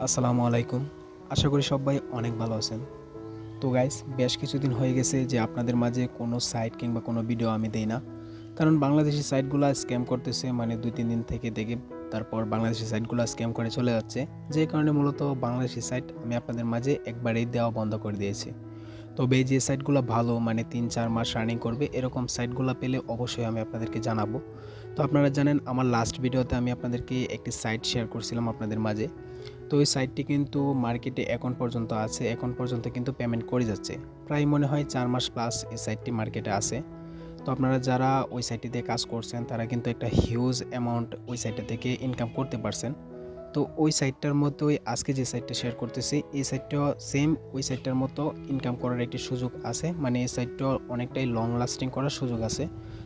আসসালামু আলাইকুম। আশা করি সবাই অনেক ভালো আছেন। তো গাইস, বেশ কিছুদিন হয়ে গেছে যে আপনাদের মাঝে কোনো সাইট কিংবা কোনো ভিডিও আমি দেই না, কারণ বাংলাদেশি সাইটগুলো স্ক্যাম করতেছে। মানে 2-3 দিন থেকে দেখে তারপর বাংলাদেশি সাইটগুলো স্ক্যাম করে চলে যাচ্ছে, যে কারণে মূলত বাংলাদেশি সাইট আমি আপনাদের মাঝে একবারেই দেওয়া বন্ধ করে দিয়েছি। তবে যে সাইটগুলো ভালো, মানে 3-4 মাস রানিং করবে, এরকম সাইটগুলো পেলে অবশ্যই আমি আপনাদেরকে জানাবো। তো আপনারা জানেন, আমার লাস্ট ভিডিওতে আমি আপনাদেরকে একটি সাইট শেয়ার করছিলাম আপনাদের মাঝে। তো ওই সাইটটি কিন্তু মার্কেটে এখন পর্যন্ত আছে, এখন পর্যন্ত কিন্তু পেমেন্ট করে যাচ্ছে। প্রায় মনে হয় 4 মাস প্লাস এই সাইটটি মার্কেটে আছে। তো আপনারা যারা ওই সাইটটিতে কাজ করছেন তারা কিন্তু একটা হিউজ অ্যামাউন্ট ওই সাইটটা থেকে ইনকাম করতে পারছেন। তো ওই সাইটটার মতোই আজকে যে সাইটটা শেয়ার করতেছি, এই সাইটটাও সেম ওই সাইটটার মতো ইনকাম করার একটি সুযোগ আছে। মানে এই সাইটটা অনেকটাই লং লাস্টিং করার সুযোগ আছে।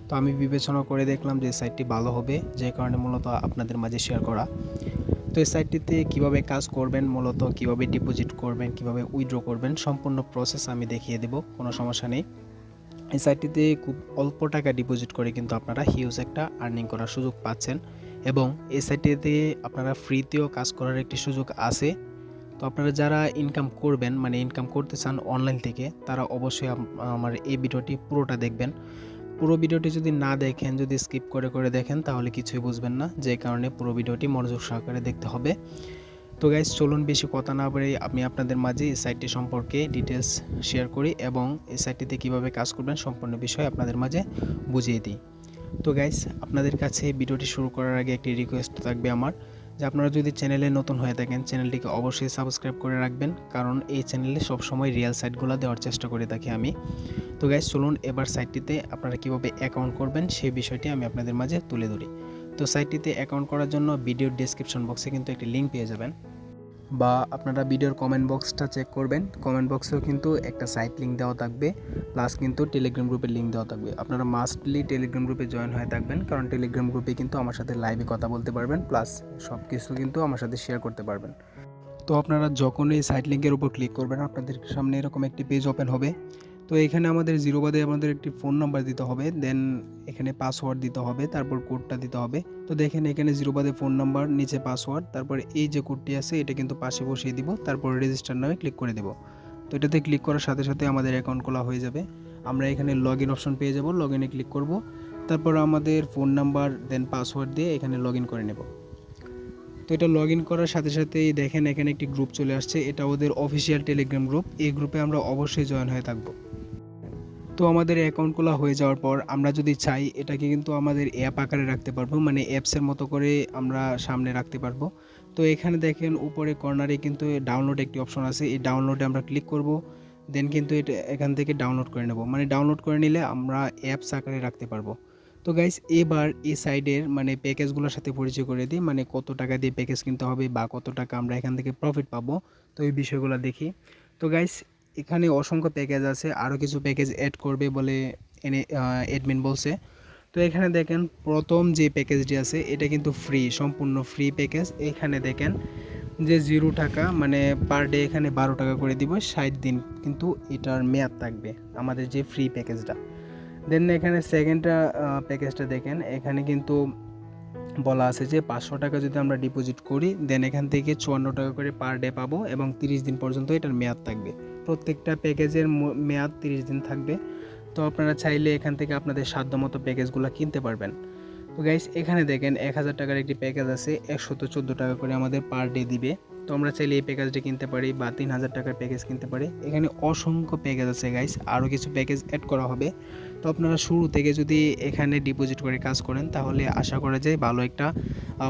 তো আমি বিবেচনা করে দেখলাম যে সাইটটি ভালো হবে, যে কারণে মূলত আপনাদের মাঝে শেয়ার করা। তো এই সাইটটিতে কীভাবে কাজ করবেন, মূলত কীভাবে ডিপোজিট করবেন, কীভাবে উইথড্র করবেন, সম্পূর্ণ প্রসেস আমি দেখিয়ে দেব, কোনো সমস্যা নেই। এই সাইটটিতে খুব অল্প টাকা ডিপোজিট করে কিন্তু আপনারা হিউজ একটা আর্নিং করার সুযোগ পাচ্ছেন, এবং এই সাইটটিতে আপনারা ফ্রিতেও কাজ করার একটি সুযোগ আছে। তো আপনারা যারা ইনকাম করবেন, মানে ইনকাম করতে চান অনলাইন থেকে, তারা অবশ্যই আমার এই ভিডিওটি পুরোটা দেখবেন। পুরো ভিডিওটি যদি না দেখেন, যদি স্কিপ করে করে দেখেন, তাহলে কিছুই বুঝবেন না, যে কারণে পুরো ভিডিওটি মনোযোগ সহকারে দেখতে হবে। তো গাইস, চলুন বেশি কথা না বলে আমি আপনাদের মাঝে এই সাইটটি সম্পর্কে ডিটেলস শেয়ার করি, এবং এই সাইটটিতে কীভাবে কাজ করবেন সম্পূর্ণ বিষয় আপনাদের মাঝে বুঝিয়ে দিই। তো গাইস, আপনাদের কাছে ভিডিওটি শুরু করার আগে একটি রিকোয়েস্ট থাকবে আমার, যে আপনারা যদি চ্যানেলে নতুন হয়ে থাকেন, চ্যানেলটিকে অবশ্যই সাবস্ক্রাইব করে রাখবেন, কারণ এই চ্যানেলে সবসময় রিয়েল সাইটগুলো দেওয়ার চেষ্টা করে থাকি আমি। তো গাইস, চলুন এবার সাইটটিতে আপনারা কীভাবে অ্যাকাউন্ট করবেন সেই বিষয়টি আমি আপনাদের মাঝে তুলে ধরি। তো সাইটটিতে অ্যাকাউন্ট করার জন্য ভিডিওর ডেসক্রিপশন বক্সে কিন্তু একটি লিঙ্ক পেয়ে যাবেন, বা আপনারা ভিডিওর কমেন্ট বক্সটা চেক করবেন, কমেন্ট বক্সেও কিন্তু একটা সাইট লিঙ্ক দেওয়া থাকবে, প্লাস কিন্তু টেলিগ্রাম গ্রুপের লিঙ্ক দেওয়া থাকবে। আপনারা মাস্টলি টেলিগ্রাম গ্রুপে জয়েন হয়ে থাকবেন, কারণ টেলিগ্রাম গ্রুপে কিন্তু আমার সাথে লাইভে কথা বলতে পারবেন, প্লাস সব কিছু কিন্তু আমার সাথে শেয়ার করতে পারবেন। তো আপনারা যখন এই সাইট লিঙ্কের উপর ক্লিক করবেন, আপনাদের সামনে এরকম একটি পেজ ওপেন হবে। তো এখানে আমাদের জিরো বাদে আমাদের একটি ফোন নাম্বার দিতে হবে, দেন এখানে পাসওয়ার্ড দিতে হবে, তারপর কোডটা দিতে হবে। তো দেখেন, এখানে জিরো বাদে ফোন নাম্বার, নিচে পাসওয়ার্ড, তারপর এই যে কোডটি আছে এটা কিন্তু পাশে বসিয়ে দিব, তারপর রেজিস্টার নামে ক্লিক করে দেব। তো এটাতে ক্লিক করার সাথে সাথে আমাদের অ্যাকাউন্ট খোলা হয়ে যাবে। আমরা এখানে লগ ইন অপশন পেয়ে যাব, লগ ইনে ক্লিক করব, তারপর আমাদের ফোন নাম্বার দেন পাসওয়ার্ড দিয়ে এখানে লগ ইন করে নেব। তো এটা লগ ইন করার সাথে সাথেই দেখেন এখানে একটি গ্রুপ চলে আসছে, এটা ওদের অফিসিয়াল টেলিগ্রাম গ্রুপ। এই গ্রুপে আমরা অবশ্যই জয়েন হয়ে থাকবো। তো আমাদের অ্যাকাউন্ট খোলা হয়ে যাওয়ার পর আমরা যদি চাই, এটাকে কিন্তু আমাদের অ্যাপ আকারে রাখতে পারবো, মানে অ্যাপসের মতো করে আমরা সামনে রাখতে পারবো। তো এখানে দেখেন উপরে কর্নারে কিন্তু ডাউনলোড একটি অপশন আছে, এই ডাউনলোডে আমরা ক্লিক করব, দেন কিন্তু এটা এখান থেকে ডাউনলোড করে নেব। মানে ডাউনলোড করে নিলে আমরা অ্যাপস আকারে রাখতে পারবো। তো গাইস, এবার এই সাইডের মানে প্যাকেজগুলোর সাথে পরিচয় করে দিই, মানে কত টাকা দিয়ে প্যাকেজ কিনতে হবে বা কত টাকা আমরা এখান থেকে প্রফিট পাবো। তো এই বিষয়গুলো দেখি। তো গাইস, এখানে অসংখ্য প্যাকেজ আছে, আরও কিছু প্যাকেজ অ্যাড করবে বলে অ্যাডমিন বলছে। তো এখানে দেখেন প্রথম যে প্যাকেজটি আছে এটা কিন্তু ফ্রি, সম্পূর্ণ ফ্রি প্যাকেজ। এখানে দেখেন যে 0 টাকা, মানে পার ডে এখানে 12 টাকা করে দিব, 60 দিন কিন্তু এটার মেয়াদ থাকবে আমাদের যে ফ্রি প্যাকেজটা। দেন এখানে সেকেন্ডটা প্যাকেজটা দেখেন, এখানে কিন্তু বলা আছে যে 500 টাকা যদি আমরা ডিপোজিট করি, দেন এখান থেকে 54 টাকা করে পার ডে পাবো, এবং 30 দিন পর্যন্ত এটার মেয়াদ থাকবে। প্রত্যেকটা প্যাকেজের মেয়াদ 30 দিন থাকবে। তো আপনারা চাইলে এখান থেকে আপনাদের সাধ্যমতো প্যাকেজগুলো কিনতে পারবেন। তো গাইস, এখানে দেখেন 1000 টাকার একটি প্যাকেজ আছে, 114 টাকা করে আমাদের পার ডে দিবে। তো আমরা চাইলে এই প্যাকেজটি কিনতে পারি, বা 3000 টাকার প্যাকেজ কিনতে পারি। এখানে অসংখ্য প্যাকেজ আছে গাইস, আরও কিছু প্যাকেজ অ্যাড করা হবে। তো আপনারা শুরু থেকে যদি এখানে ডিপোজিট করে কাজ করেন, তাহলে আশা করা যায় ভালো একটা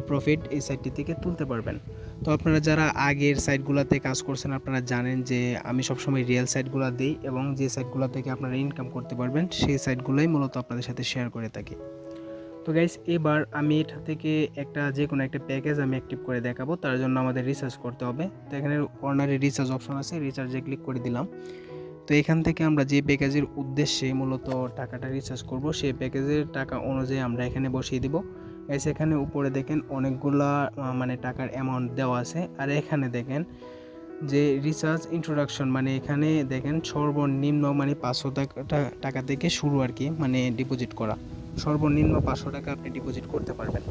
প্রফিট এই সাইটটি থেকে তুলতে পারবেন। তো আপনারা যারা আগের সাইটগুলোতে কাজ করছেন, আপনারা জানেন যে আমি সবসময় রিয়েল সাইটগুলো দিই, এবং যে সাইটগুলো থেকে আপনারা ইনকাম করতে পারবেন সেই সাইটগুলোই মূলত আপনাদের সাথে শেয়ার করে থাকি। তো গাইস, এবার আমি এটা থেকে যে কোনো একটা প্যাকেজ আমি অ্যাক্টিভ করে দেখাবো। তার জন্য আমাদের রিচার্জ করতে হবে। তো এখানে কর্নারে রিচার্জ অপশন আছে, রিচার্জে ক্লিক করে দিলাম। তো এখান থেকে আমরা যে প্যাকেজের উদ্দেশ্যে মূলত টাকাটা রিচার্জ করব, সেই প্যাকেজের টাকা অনুযায়ী আমরা এখানে বসিয়ে দিব। গাইস, এখানে উপরে দেখেন অনেকগুলা মানে টাকার অ্যামাউন্ট দেওয়া আছে, আর এখানে দেখেন যে রিচার্জ ইন্ট্রোডাকশন, মানে এখানে দেখেন সর্বনিম্ন মানে 500 টাকা থেকে শুরু আর কি, মানে ডিপোজিট করা। সর্বনিম্ন 500 টাকা আপনি ডিপোজিট করতে পারবেন।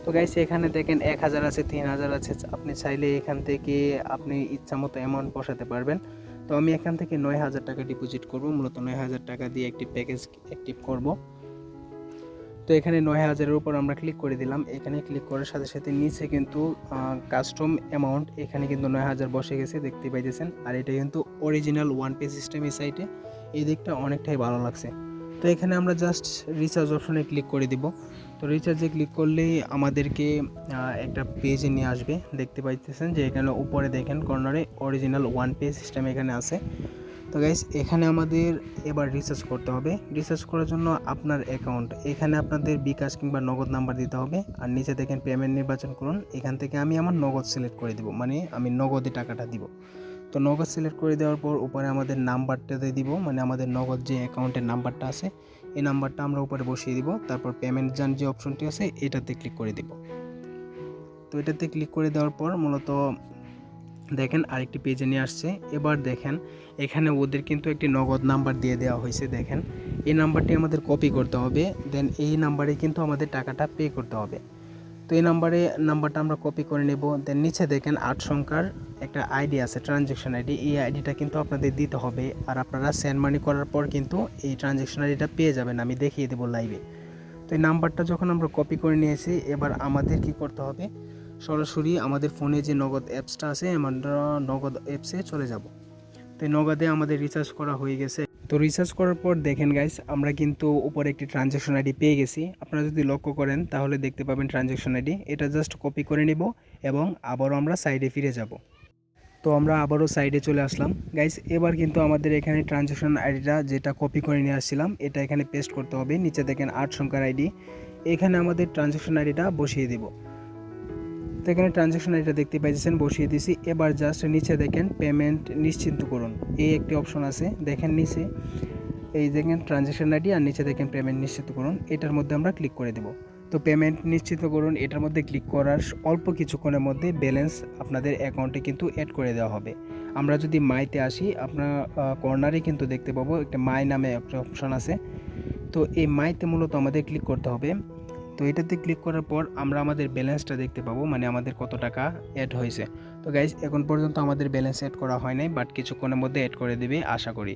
তো গাইস এখানে দেখেন 1000 আছে, 3000 আছে, আপনি চাইলে এখান থেকে আপনি ইচ্ছামতো অ্যামাউন্ট বসাতে পারবেন। তো আমি এখান থেকে 9000 টাকা ডিপোজিট করব, মূলত 9000 টাকা দিয়ে একটি প্যাকেজ অ্যাক্টিভ করব। তো এখানে 9000-এর উপর আমরা ক্লিক করে দিলাম। এখানে ক্লিক করার সাথে সাথে নিচে কিন্তু কাস্টম অ্যামাউন্ট এখানে কিন্তু 9000 বসে গেছে, দেখতে পাইতেছেন। আর এটা কিন্তু অরিজিনাল ওয়ান পেজ সিস্টেম এই সাইটে, এই দিকটা অনেকটাই ভালো লাগছে। তো এখানে আমরা জাস্ট রিচার্জ অপশনে ক্লিক করে দিব। তো রিচার্জে ক্লিক করলেই আমাদেরকে একটা পেজে নিয়ে আসবে, দেখতে পাইতেছেন যে এখানে উপরে দেখেন কর্নারে অরিজিনাল ওয়ান পেজ সিস্টেম এখানে আছে। তো গাইস এখানে আমাদের এবার রিচার্জ করতে হবে। রিচার্জ করার জন্য আপনার অ্যাকাউন্ট, এখানে আপনাদের বিকাশ কিংবা নগদ নাম্বার দিতে হবে। আর নিচে দেখেন পেমেন্ট নির্বাচন করুন, এখান থেকে আমি আমার নগদ সিলেক্ট করে দিব, মানে আমি নগদে টাকাটা দিব। তো নগদ সিলেক্ট করে দেওয়ার পর উপরে আমাদের নাম্বারটা দিয়ে দিব, মানে আমাদের নগদ যে অ্যাকাউন্টের নাম্বারটা আছে এই নাম্বারটা আমরা উপরে বসিয়ে দিব। তারপর পেমেন্ট যান যে অপশনটি আছে এটাতে ক্লিক করে দিব। তো এটাতে ক্লিক করে দেওয়ার পর মূলত দেখেন আরেকটি পেজে নিয়ে আসছে। এবার দেখেন এখানে ওদের কিন্তু একটি নগদ নাম্বার দিয়ে দেওয়া হয়েছে, দেখেন এই নাম্বারটি আমাদের কপি করতে হবে, দেন এই নাম্বারে কিন্তু আমাদের টাকাটা পে করতে হবে। তো এই নাম্বারটা আমরা কপি করে নেব। দেন নিচে দেখেন 8 সংখ্যার একটা আইডি আছে, ট্রানজ্যাকশন আইডি, এই আইডিটা কিন্তু আপনাদের দিতে হবে। আর আপনারা সেন্ড মানি করার পর কিন্তু এই ট্রানজ্যাকশন আইডিটা পেয়ে যাবেন, আমি দেখিয়ে দেবো লাইভে। তো এই নাম্বারটা যখন আমরা কপি করে নিয়েছি, এবার আমাদের কি করতে হবে, সরাসরি আমাদের ফোনে যে নগদ অ্যাপসটা আছে আমরা নগদ অ্যাপসে চলে যাব। তো এই নগদে আমাদের রিচার্জ করা হয়ে গেছে। তো রিচার্জ করার পর দেখেন গাইস আমরা কিন্তু উপরে একটি ট্রানজ্যাকশন আইডি পেয়ে গেছি। আপনারা যদি লক্ষ্য করেন তাহলে দেখতে পাবেন ট্রানজ্যাকশন আইডি, এটা জাস্ট কপি করে নিব এবং আবারও আমরা সাইডে ফিরে যাব। তো আমরা আবারও সাইডে চলে আসলাম গাইস। এবার কিন্তু আমাদের এখানে ট্রানজ্যাকশন আইডিটা যেটা কপি করে নিয়ে আসছিলাম এটা এখানে পেস্ট করতে হবে। নিচে দেখেন 8 সংখ্যার আইডি, এখানে আমাদের ট্রানজ্যাকশন আইডিটা বসিয়ে দিব। তো এখানে ট্রানজ্যাকশন আইডিটা দেখতে পাইছেন, বসিয়ে দিয়েছি। এবার জাস্ট নিচে দেখেন পেমেন্ট নিশ্চিন্ত করুন, এই একটি অপশন আছে, দেখেন নিচে এই দেখেন ট্রানজ্যাকশন আইডি আর নিচে দেখেন পেমেন্ট নিশ্চিত করুন, এটার মধ্যে আমরা ক্লিক করে দেব। তো পেমেন্ট নিশ্চিত করুন এটার মধ্যে ক্লিক করার অল্প কিছুক্ষণের মধ্যে ব্যালেন্স আপনাদের অ্যাকাউন্টে কিন্তু অ্যাড করে দেওয়া হবে। আমরা যদি মাইতে আসি, আপনার কর্নারে কিন্তু দেখতে পাবো একটা মাই নামে একটা অপশন আছে। তো এই মাইতে মূলত আমাদের ক্লিক করতে হবে। তো এটাতে ক্লিক করার পর আমরা আমাদের ব্যালেন্সটা দেখতে পাবো, মানে আমাদের কত টাকা অ্যাড হয়েছে। তো গাইজ এখন পর্যন্ত আমাদের ব্যালেন্স অ্যাড করা হয় নাই, বাট কিছুক্ষণের মধ্যে অ্যাড করে দেবে আশা করি।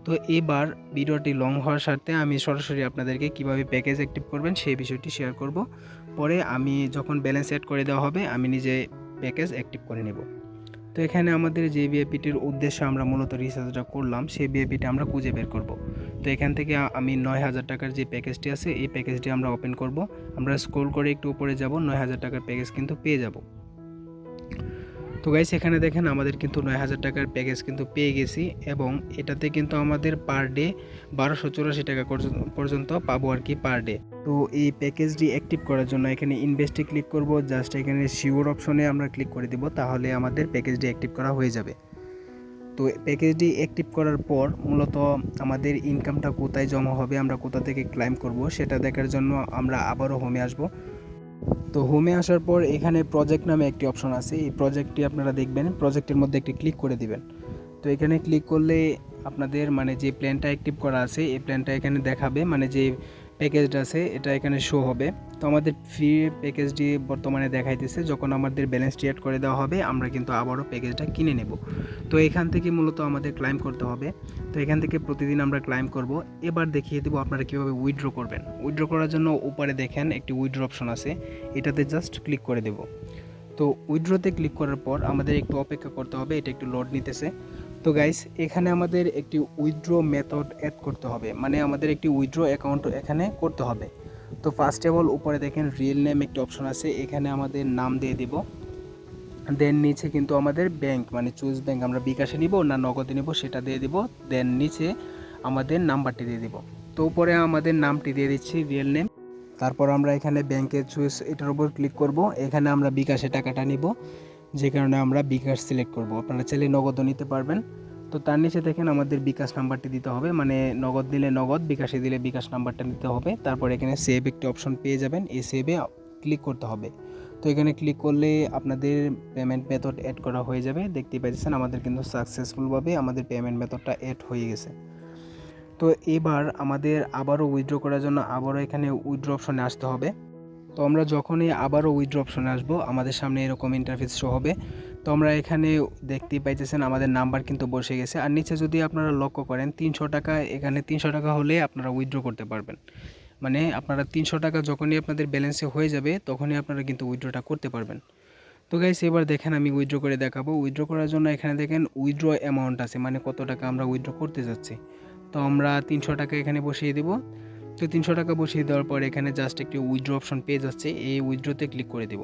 তো এবার ভিডিওটি লং হওয়ার সাথে আমি সরাসরি আপনাদেরকে কিভাবে প্যাকেজ অ্যাক্টিভ করবেন সেই বিষয়টি শেয়ার করব। পরে আমি যখন ব্যালেন্স অ্যাড করে দেওয়া হবে আমি নিজে প্যাকেজ অ্যাক্টিভ করে নেব। তো এখানে আমাদের যে ভিআইপিটির উদ্দেশ্যে আমরা মূলত রিচার্জটা করলাম সেই ভিআইপিটি আমরা খুঁজে বের করব। তো এখান থেকে আমি 9000 টাকার যে প্যাকেজটি আছে এই প্যাকেজটি আমরা ওপেন করব। আমরা স্ক্রল করে একটু উপরে যাব, 9000 টাকার প্যাকেজ কিন্তু পেয়ে যাব। তো গাইস এখানে দেখেন আমাদের কিন্তু 9000 টাকার প্যাকেজ কিন্তু পেয়ে গেছি এবং এটাতে কিন্তু আমাদের পার ডে 1284 টাকা পর্যন্ত পাবো আর কি পার ডে। তো এই প্যাকেজটি অ্যাক্টিভ করার জন্য এখানে ইনভেস্টে ক্লিক করব, জাস্ট এখানে শিওর অপশনে আমরা ক্লিক করে দিব, তাহলে আমাদের প্যাকেজটি অ্যাক্টিভ করা হয়ে যাবে। তো প্যাকেজটি অ্যাক্টিভ করার পর মূলত আমাদের ইনকামটা কোথায় জমা হবে, আমরা কোথা থেকে ক্লাইম করব সেটা দেখার জন্য আমরা আবারও হোমে আসব। তো হোমে আসার পর এখানে প্রজেক্ট নামে একটি অপশন আছে, এই প্রজেক্টটি আপনারা দেখবেন, প্রজেক্টের মধ্যে একটি ক্লিক করে দিবেন। তো এখানে ক্লিক করলে আপনাদের মানে যে প্ল্যানটা অ্যাক্টিভ করা আছে এই প্ল্যানটা এখানে দেখাবে, মানে যে প্যাকেজটা আছে এটা এখানে শো হবে। তো আমাদের ফ্রি প্যাকেজটি বর্তমানে দেখাইতেছে, যখন আমাদের ব্যালেন্সটি অ্যাড করে দেওয়া হবে আমরা কিন্তু আবারও প্যাকেজটা কিনে নেব। তো এখান থেকে মূলত আমাদের ক্লাইম করতে হবে। তো এখান থেকে প্রতিদিন আমরা ক্লাইম করব। এবার দেখিয়ে দেবো আপনারা কীভাবে উইথড্র করবেন। উইথড্র করার জন্য উপরে দেখেন একটি উইথড্র অপশন আছে, এটাতে জাস্ট ক্লিক করে দেব। তো উইথড্রতে ক্লিক করার পর আমাদের একটু অপেক্ষা করতে হবে, এটা একটু লোড নিতেছে। তো গাইস এখানে আমাদের একটি উইথড্র মেথড অ্যাড করতে হবে, মানে আমাদের একটি উইথড্র অ্যাকাউন্ট এখানে করতে হবে। তো ফার্স্ট অফ অল উপরে দেখেন রিয়েল নেম একটি অপশন আছে, এখানে আমাদের নাম দিয়ে দিব। দেন নিচে কিন্তু আমাদের ব্যাংক, মানে চুজ ব্যাংক, আমরা বিকাশে নিব না নগদে নিব সেটা দিয়ে দিব। দেন নিচে আমাদের নাম্বারটি দিয়ে দিব। তো উপরে আমাদের নামটি দিয়ে দিচ্ছি রিয়েল নেম। তারপর আমরা এখানে ব্যাংকের চুজ এটার উপর ক্লিক করব। এখানে আমরা বিকাশে টাকাটা নিব, যে কারণে আমরা বিকাশ সিলেক্ট করব। আপনারা চাইলে নগদও নিতে পারবেন। তো তার নিচে দেখেন আমাদের বিকাশ নাম্বারটি দিতে হবে, মানে নগদ দিলে নগদ, বিকাশে দিলে বিকাশ নাম্বারটা নিতে হবে। তারপর এখানে সেভ একটি অপশন পেয়ে যাবেন, এই সেভে ক্লিক করতে হবে। তো এখানে ক্লিক করলে আপনাদের পেমেন্ট মেথড অ্যাড করা হয়ে যাবে। দেখতেই পাচ্ছেন আমাদের কিন্তু সাকসেসফুলভাবে আমাদের পেমেন্ট মেথডটা অ্যাড হয়ে গেছে। তো এবার আমাদের আবারও উইথড্র করার জন্য আবারও এখানে উইথড্র অপশনে আসতে হবে। তো আমরা যখনই আবারও উইথড্র অপশনে আসবো আমাদের সামনে এরকম ইন্টারফেস শো হবে। তো আমরা এখানে দেখতেই পাইতেছেন আমাদের নাম্বার কিন্তু বসে গেছে। আর নিচে যদি আপনারা লক্ষ্য করেন 300 টাকা, এখানে 300 টাকা হলে আপনারা উইথড্র করতে পারবেন। মানে আপনারা 300 টাকা যখনই আপনাদের ব্যালেন্সে হয়ে যাবে তখনই আপনারা কিন্তু উইথড্রটা করতে পারবেন। তো গাইস এবার দেখেন আমি উইথড্র করে দেখাবো। উইথড্র করার জন্য এখানে দেখেন উইথড্র অ্যামাউন্ট আছে, মানে কত টাকা আমরা উইথড্র করতে যাচ্ছি। তো আমরা 300 টাকা এখানে বসিয়ে দেব। তো 300 টাকা বসিয়ে দেওয়ার পর এখানে জাস্ট একটি উইথড্র অপশন পেয়ে যাচ্ছে, এই উইথড্রতে ক্লিক করে দেব।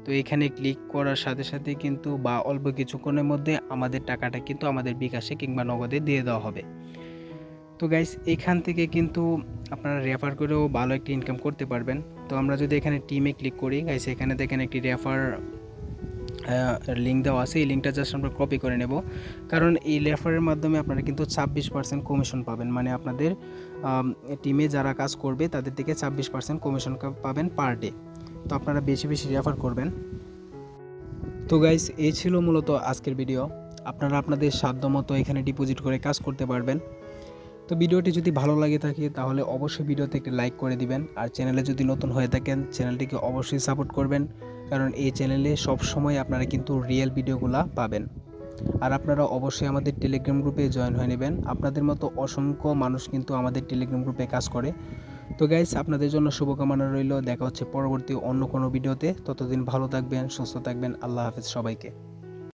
তো এখানে ক্লিক করার সাথে সাথে কিন্তু বা অল্প কিছুক্ষণের মধ্যে আমাদের টাকাটা কিন্তু আমাদের বিকাশে কিংবা নগদে দিয়ে দেওয়া হবে। তো গাইস এখান থেকে কিন্তু আপনারা রেফার করেও ভালো একটি ইনকাম করতে পারবেন। তো আমরা যদি এখানে টিমে ক্লিক করি গাইস, এখানে দেখেন একটি রেফার লিঙ্ক দেওয়া আছে। এই লিঙ্কটা জাস্ট আমরা কপি করে নেব, কারণ এই রেফারের মাধ্যমে আপনারা কিন্তু 26% কমিশন পাবেন। মানে আপনাদের টিমে যারা কাজ করবে তাদের থেকে 26% কমিশন পাবেন পার ডে। তো আপনারা বেশি বেশি রেফার করবেন। তো গাইস এই ছিল মূলত আজকের ভিডিও। আপনারা আপনাদের সাধ্যমতো এখানে ডিপোজিট করে কাজ করতে পারবেন। তো ভিডিওটি যদি ভালো লাগে থাকে তাহলে অবশ্যই ভিডিওতে একটি লাইক করে দিবেন। আর চ্যানেলে যদি নতুন হয়ে থাকেন চ্যানেলটিকে অবশ্যই সাপোর্ট করবেন, কারণ এই চ্যানেলে সব সময় আপনারা কিন্তু রিয়েল ভিডিওগুলো পাবেন। আর আপনারা অবশ্যই আমাদের টেলিগ্রাম গ্রুপে জয়েন হয়ে নেবেন। আপনাদের মতো অসংখ্য মানুষ কিন্তু আমাদের টেলিগ্রাম গ্রুপে কাজ করে। তো গাইস আপনাদের জন্য শুভকামনা রইল। দেখা হচ্ছে পরবর্তী অন্য কোনো ভিডিওতে। ততদিন ভালো থাকবেন, সুস্থ থাকবেন। আল্লাহ হাফেজ সবাইকে।